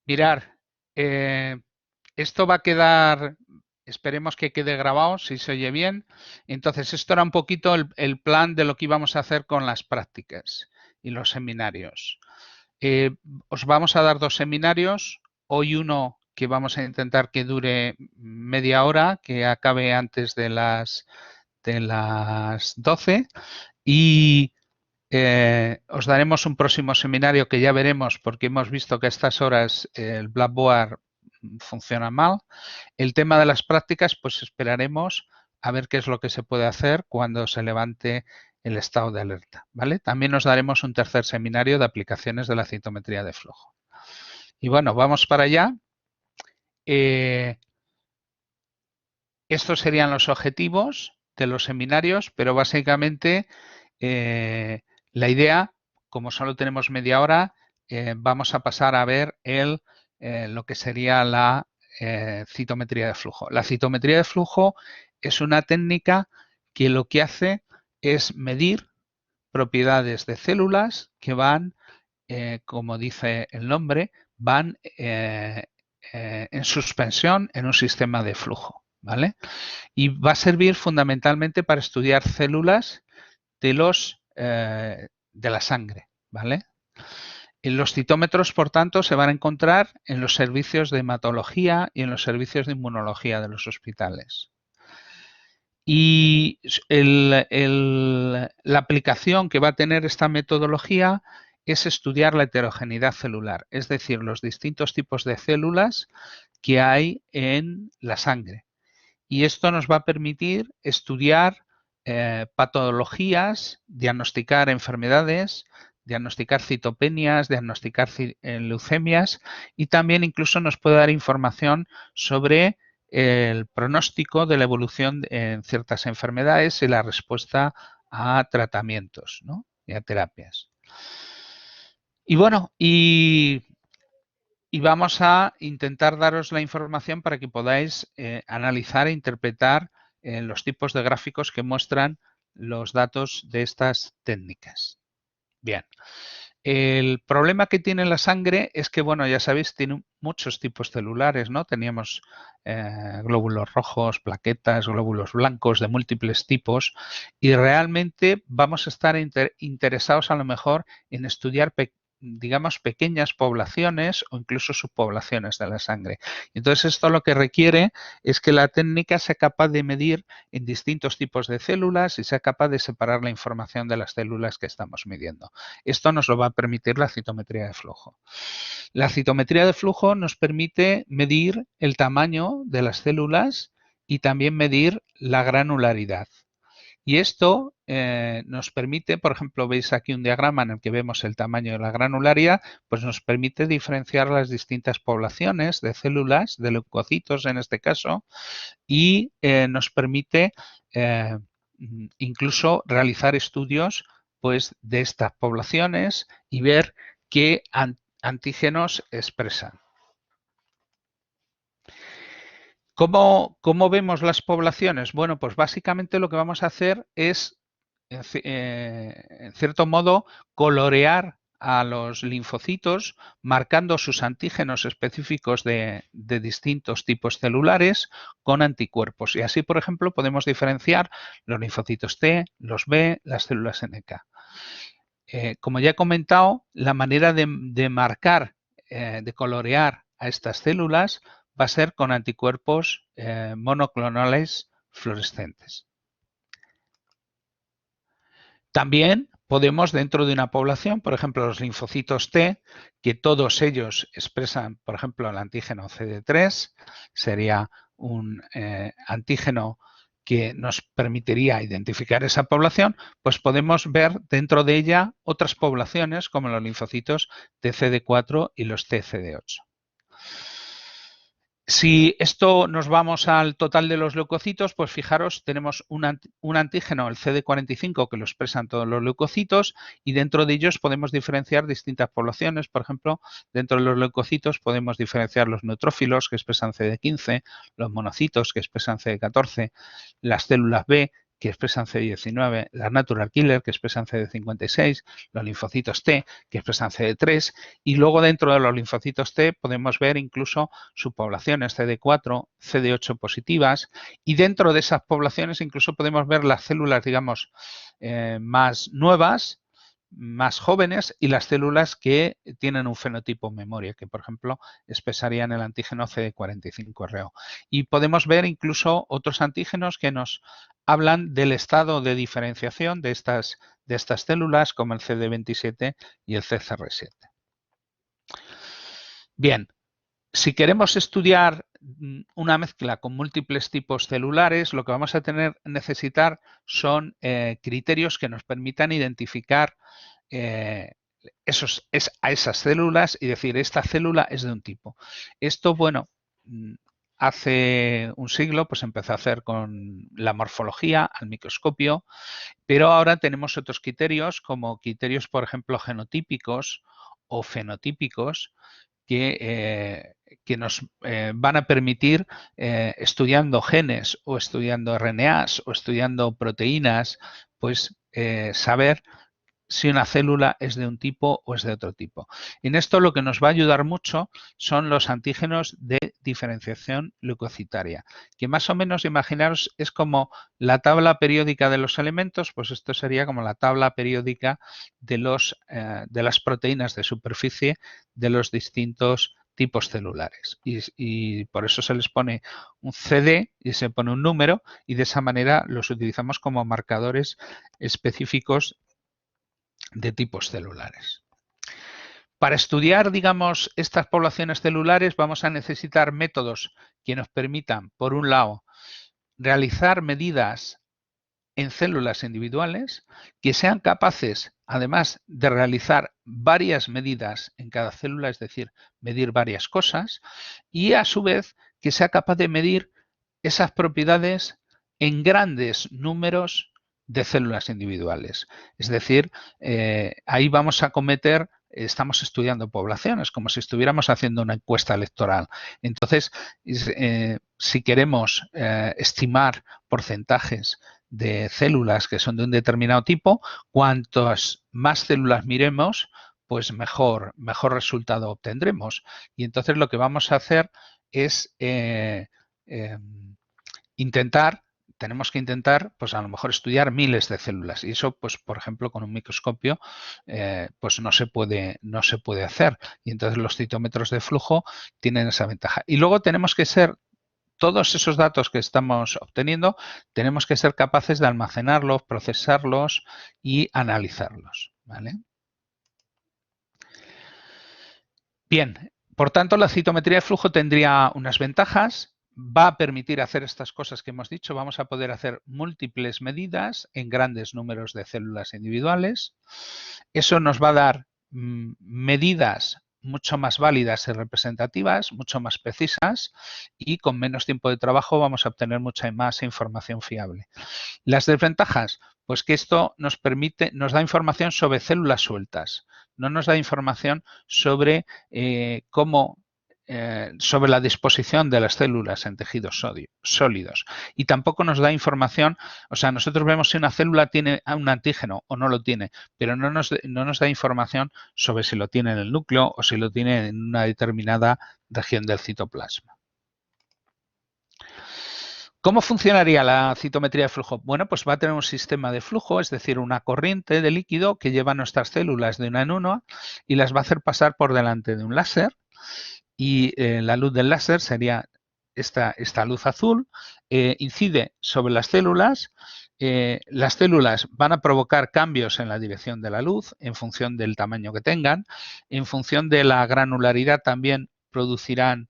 Mirar, eh, esto va a quedar, esperemos que quede grabado, si se oye bien. Entonces, esto era un poquito el plan de lo que íbamos a hacer con las prácticas y los seminarios. Os vamos a dar 2 seminarios. Hoy uno que vamos a intentar que dure media hora, que acabe antes de las 12. Y os daremos un próximo seminario que ya veremos porque hemos visto que a estas horas el Blackboard funciona mal. El tema de las prácticas, pues esperaremos a ver qué es lo que se puede hacer cuando se levante el estado de alerta, ¿vale? También nos daremos un tercer seminario de aplicaciones de la citometría de flujo. Y bueno, vamos para allá. Estos serían los objetivos de los seminarios, pero básicamente la idea, como solo tenemos media hora, vamos a pasar a ver lo que sería la citometría de flujo. La citometría de flujo es una técnica que lo que hace es medir propiedades de células que van, como dice el nombre, van en suspensión en un sistema de flujo, ¿vale? Y va a servir fundamentalmente para estudiar células de la sangre, ¿vale? Los citómetros, por tanto, se van a encontrar en los servicios de hematología y en los servicios de inmunología de los hospitales. Y la aplicación que va a tener esta metodología es estudiar la heterogeneidad celular, es decir, los distintos tipos de células que hay en la sangre. Y esto nos va a permitir estudiar patologías, diagnosticar enfermedades, diagnosticar citopenias, diagnosticar leucemias y también incluso nos puede dar información sobre el pronóstico de la evolución en ciertas enfermedades y la respuesta a tratamientos, ¿no? Y a terapias. Y bueno, y vamos a intentar daros la información para que podáis analizar e interpretar los tipos de gráficos que muestran los datos de estas técnicas. Bien. El problema que tiene la sangre es que, bueno, ya sabéis, tiene muchos tipos celulares, ¿no? Teníamos glóbulos rojos, plaquetas, glóbulos blancos de múltiples tipos y realmente vamos a estar interesados a lo mejor en estudiar digamos, pequeñas poblaciones o incluso subpoblaciones de la sangre. Entonces, esto lo que requiere es que la técnica sea capaz de medir en distintos tipos de células y sea capaz de separar la información de las células que estamos midiendo. Esto nos lo va a permitir la citometría de flujo. La citometría de flujo nos permite medir el tamaño de las células y también medir la granularidad. Y esto nos permite, por ejemplo, veis aquí un diagrama en el que vemos el tamaño de la granularidad, pues nos permite diferenciar las distintas poblaciones de células, de leucocitos en este caso, y nos permite incluso realizar estudios pues, de estas poblaciones y ver qué antígenos expresan. ¿Cómo vemos las poblaciones? Bueno, pues básicamente lo que vamos a hacer es, en cierto modo, colorear a los linfocitos marcando sus antígenos específicos de distintos tipos celulares con anticuerpos. Y así, por ejemplo, podemos diferenciar los linfocitos T, los B, las células NK. Como ya he comentado, la manera de marcar, de colorear a estas células va a ser con anticuerpos monoclonales fluorescentes. También podemos, dentro de una población, por ejemplo, los linfocitos T, que todos ellos expresan, por ejemplo, el antígeno CD3, sería un antígeno que nos permitiría identificar esa población, pues podemos ver dentro de ella otras poblaciones como los linfocitos TCD4 y los TCD8. Si esto nos vamos al total de los leucocitos, pues fijaros, tenemos un antígeno, el CD45, que lo expresan todos los leucocitos y dentro de ellos podemos diferenciar distintas poblaciones. Por ejemplo, dentro de los leucocitos podemos diferenciar los neutrófilos que expresan CD15, los monocitos que expresan CD14, las células B que expresan CD19, las natural killer, que expresan CD56, los linfocitos T, que expresan CD3, y luego dentro de los linfocitos T podemos ver incluso subpoblaciones CD4, CD8 positivas, y dentro de esas poblaciones incluso podemos ver las células, digamos, más nuevas, más jóvenes, y las células que tienen un fenotipo memoria, que por ejemplo expresarían el antígeno CD45RO. Y podemos ver incluso otros antígenos que nos hablan del estado de diferenciación de estas células, como el CD27 y el CCR7. Bien, si queremos estudiar una mezcla con múltiples tipos celulares, lo que vamos a necesitar son criterios que nos permitan identificar a esas células y decir, esta célula es de un tipo. Esto, bueno, hace un siglo pues empezó a hacer con la morfología al microscopio, pero ahora tenemos otros criterios como criterios, por ejemplo, genotípicos o fenotípicos que nos van a permitir, estudiando genes o estudiando RNAs o estudiando proteínas, pues saber si una célula es de un tipo o es de otro tipo. En esto lo que nos va a ayudar mucho son los antígenos de diferenciación leucocitaria, que más o menos, imaginaros, es como la tabla periódica de los elementos, pues esto sería como la tabla periódica de las proteínas de superficie de los distintos tipos celulares. Y por eso se les pone un CD y se pone un número, y de esa manera los utilizamos como marcadores específicos de tipos celulares. Para estudiar, digamos, estas poblaciones celulares vamos a necesitar métodos que nos permitan, por un lado, realizar medidas en células individuales, que sean capaces, además de realizar varias medidas en cada célula, es decir, medir varias cosas, y a su vez que sea capaz de medir esas propiedades en grandes números de células individuales. Es decir, ahí vamos a estamos estudiando poblaciones, como si estuviéramos haciendo una encuesta electoral. Entonces, si queremos estimar porcentajes de células que son de un determinado tipo, cuantas más células miremos, pues mejor resultado obtendremos. Y entonces lo que vamos a hacer es tenemos que intentar, pues a lo mejor estudiar miles de células, y eso, pues por ejemplo, con un microscopio, pues no se puede hacer, y entonces los citómetros de flujo tienen esa ventaja. Y luego tenemos que todos esos datos que estamos obteniendo, tenemos que ser capaces de almacenarlos, procesarlos y analizarlos, ¿vale? Bien, por tanto, la citometría de flujo tendría unas ventajas. Va a permitir hacer estas cosas que hemos dicho. Vamos a poder hacer múltiples medidas en grandes números de células individuales. Eso nos va a dar medidas mucho más válidas y representativas, mucho más precisas, y con menos tiempo de trabajo vamos a obtener mucha más información fiable. Las desventajas, pues que esto nos da información sobre células sueltas, no nos da información sobre sobre la disposición de las células en tejidos sólidos, y tampoco nos da información, o sea, nosotros vemos si una célula tiene un antígeno o no lo tiene, pero no nos da información sobre si lo tiene en el núcleo o si lo tiene en una determinada región del citoplasma. ¿Cómo funcionaría la citometría de flujo? Bueno, pues va a tener un sistema de flujo, es decir, una corriente de líquido que lleva nuestras células de una en una y las va a hacer pasar por delante de un láser, y la luz del láser sería esta luz azul, incide sobre las células van a provocar cambios en la dirección de la luz en función del tamaño que tengan, en función de la granularidad también producirán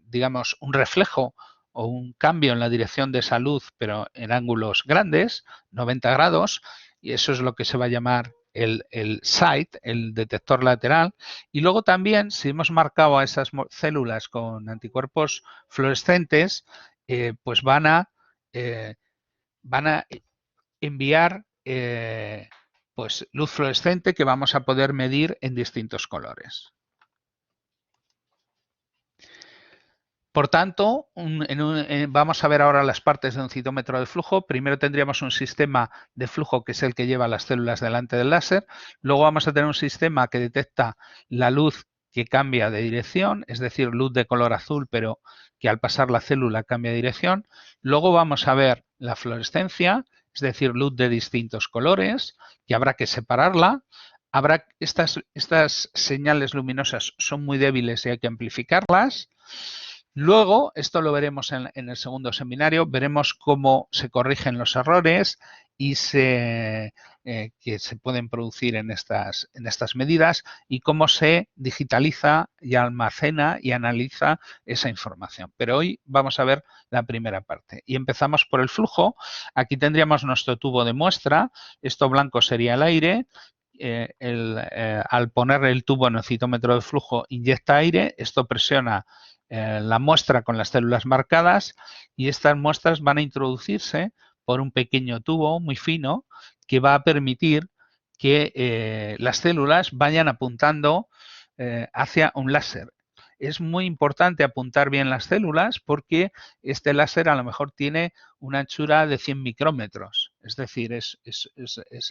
digamos, un reflejo o un cambio en la dirección de esa luz, pero en ángulos grandes, 90 grados, y eso es lo que se va a llamar el sight, el detector lateral. Y luego también, si hemos marcado a esas células con anticuerpos fluorescentes, pues van a enviar pues luz fluorescente que vamos a poder medir en distintos colores. Por tanto, vamos a ver ahora las partes de un citómetro de flujo. Primero tendríamos un sistema de flujo que es el que lleva las células delante del láser. Luego vamos a tener un sistema que detecta la luz que cambia de dirección, es decir, luz de color azul, pero que al pasar la célula cambia de dirección. Luego vamos a ver la fluorescencia, es decir, luz de distintos colores, que habrá que separarla. Estas señales luminosas son muy débiles y hay que amplificarlas. Luego, esto lo veremos en el segundo seminario, veremos cómo se corrigen los errores y que se pueden producir en estas medidas y cómo se digitaliza y almacena y analiza esa información. Pero hoy vamos a ver la primera parte. Y empezamos por el flujo. Aquí tendríamos nuestro tubo de muestra. Esto blanco sería el aire. Al poner el tubo en el citómetro de flujo inyecta aire. Esto presiona la muestra con las células marcadas y estas muestras van a introducirse por un pequeño tubo muy fino que va a permitir que las células vayan apuntando hacia un láser. Es muy importante apuntar bien las células porque este láser a lo mejor tiene una anchura de 100 micrómetros, es decir, es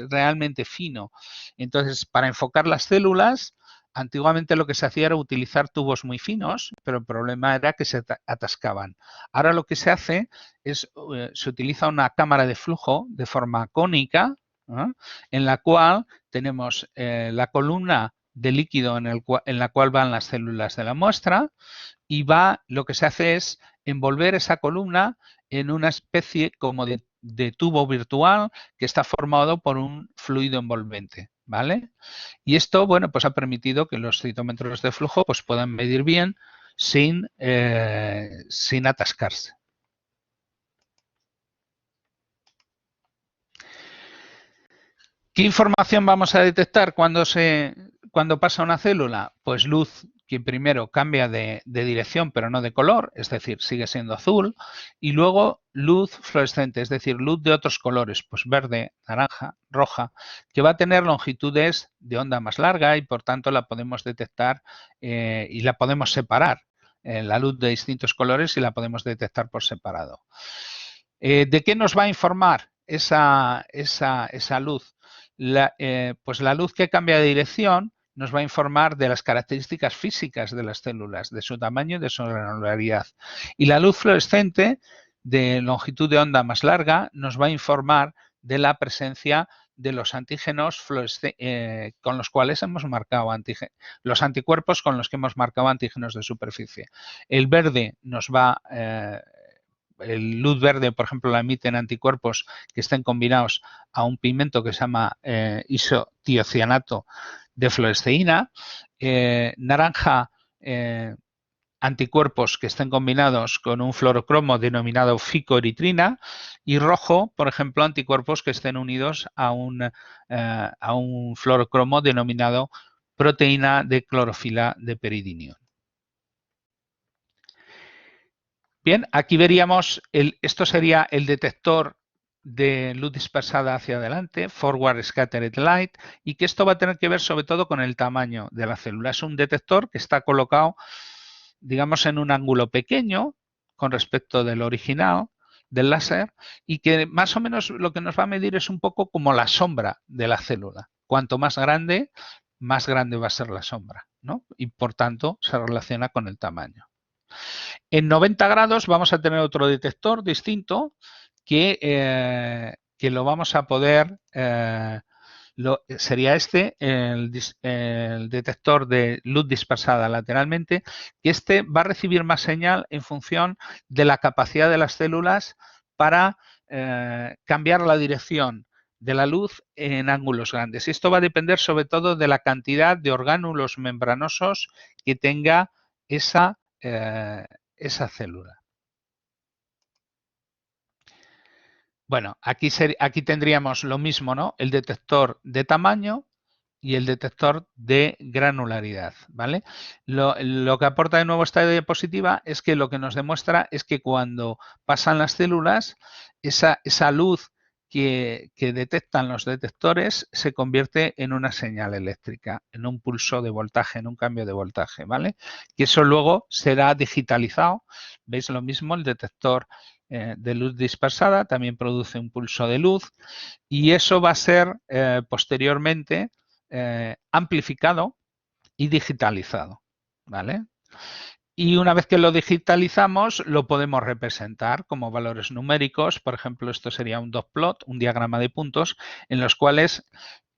realmente fino. Entonces, para enfocar las células, antiguamente lo que se hacía era utilizar tubos muy finos, pero el problema era que se atascaban. Ahora lo que se hace es, se utiliza una cámara de flujo de forma cónica, ¿eh? En la cual tenemos la columna de líquido en la cual van las células de la muestra y lo que se hace es envolver esa columna en una especie como de tubo virtual que está formado por un fluido envolvente, ¿vale? Y esto, bueno, pues ha permitido que los citómetros de flujo pues puedan medir bien sin atascarse. ¿Qué información vamos a detectar cuando pasa una célula? Pues luz que primero cambia de dirección pero no de color, es decir, sigue siendo azul, y luego luz fluorescente, es decir, luz de otros colores, pues verde, naranja, roja, que va a tener longitudes de onda más larga y por tanto la podemos detectar y la podemos separar. La luz de distintos colores y la podemos detectar por separado. ¿De qué nos va a informar esa luz? Pues la luz que cambia de dirección nos va a informar de las características físicas de las células, de su tamaño y de su granularidad. Y la luz fluorescente de longitud de onda más larga nos va a informar de la presencia de los antígenos con los cuales hemos marcado los anticuerpos con los que hemos marcado antígenos de superficie. El verde nos va el luz verde, por ejemplo, la emiten anticuerpos que estén combinados a un pigmento que se llama isotiocianato de fluoresceína. Naranja, anticuerpos que estén combinados con un fluorocromo denominado ficoeritrina. Y rojo, por ejemplo, anticuerpos que estén unidos a un fluorocromo denominado proteína de clorofila de peridinio. Bien, aquí veríamos, esto sería el detector de luz dispersada hacia adelante, Forward Scattered Light, y que esto va a tener que ver sobre todo con el tamaño de la célula. Es un detector que está colocado, digamos, en un ángulo pequeño con respecto del original del láser y que más o menos lo que nos va a medir es un poco como la sombra de la célula. Cuanto más grande va a ser la sombra, ¿no? Y por tanto se relaciona con el tamaño. En 90 grados vamos a tener otro detector distinto que lo vamos a poder, sería el detector de luz dispersada lateralmente, que este va a recibir más señal en función de la capacidad de las células para cambiar la dirección de la luz en ángulos grandes. Y esto va a depender sobre todo de la cantidad de orgánulos membranosos que tenga esa célula. Bueno, aquí tendríamos lo mismo, ¿no? El detector de tamaño y el detector de granularidad, ¿vale? Lo que aporta de nuevo esta diapositiva es que lo que nos demuestra es que cuando pasan las células, esa luz que detectan los detectores se convierte en una señal eléctrica, en un pulso de voltaje, en un cambio de voltaje, ¿vale? Y eso luego será digitalizado. ¿Veis lo mismo? El detector de luz dispersada también produce un pulso de luz y eso va a ser posteriormente amplificado y digitalizado, ¿vale? Y una vez que lo digitalizamos, lo podemos representar como valores numéricos. Por ejemplo, esto sería un dot plot, un diagrama de puntos, en los cuales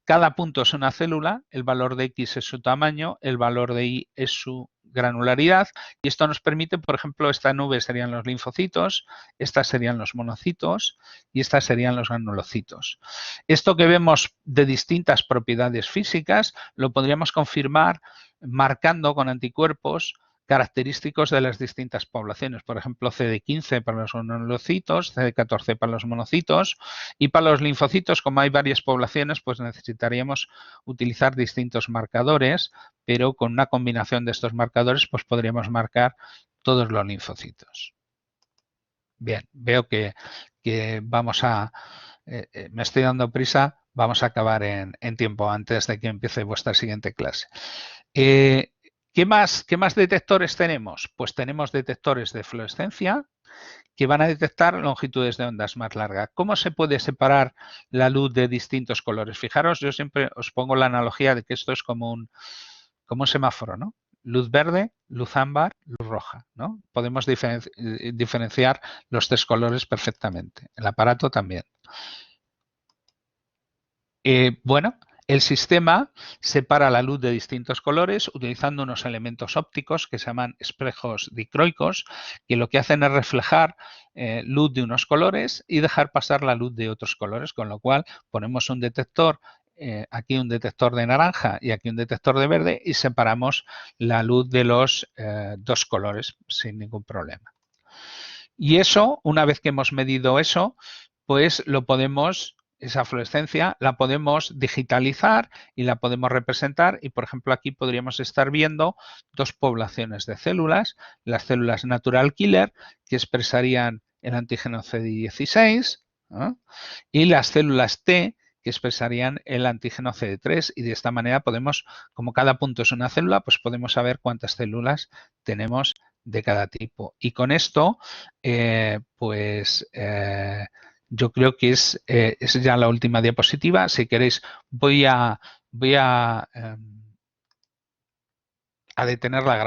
cada punto es una célula, el valor de X es su tamaño, el valor de Y es su granularidad y esto nos permite, por ejemplo, esta nube serían los linfocitos, estas serían los monocitos y estas serían los granulocitos. Esto que vemos de distintas propiedades físicas lo podríamos confirmar marcando con anticuerpos característicos de las distintas poblaciones. Por ejemplo, CD15 para los granulocitos, CD14 para los monocitos y para los linfocitos, como hay varias poblaciones, pues necesitaríamos utilizar distintos marcadores, pero con una combinación de estos marcadores pues podríamos marcar todos los linfocitos. Bien, veo que vamos a... me estoy dando prisa, vamos a acabar en tiempo antes de que empiece vuestra siguiente clase. ¿Qué más detectores tenemos? Pues tenemos detectores de fluorescencia que van a detectar longitudes de ondas más largas. ¿Cómo se puede separar la luz de distintos colores? Fijaros, yo siempre os pongo la analogía de que esto es como un semáforo, ¿no? Luz verde, luz ámbar, luz roja, ¿no? Podemos diferenciar los tres colores perfectamente. El aparato también. Bueno, el sistema separa la luz de distintos colores utilizando unos elementos ópticos que se llaman espejos dicroicos, que lo que hacen es reflejar luz de unos colores y dejar pasar la luz de otros colores, con lo cual ponemos un detector, aquí un detector de naranja y aquí un detector de verde y separamos la luz de los dos colores sin ningún problema. Y eso, una vez que hemos medido eso, pues lo podemos, esa fluorescencia, la podemos digitalizar y la podemos representar. Y, por ejemplo, aquí podríamos estar viendo dos poblaciones de células, las células natural killer, que expresarían el antígeno CD16, ¿eh? Y las células T, que expresarían el antígeno CD3 y de esta manera podemos, como cada punto es una célula, pues podemos saber cuántas células tenemos de cada tipo. Y con esto, yo creo que es ya la última diapositiva. Si queréis, voy a detener la grabación.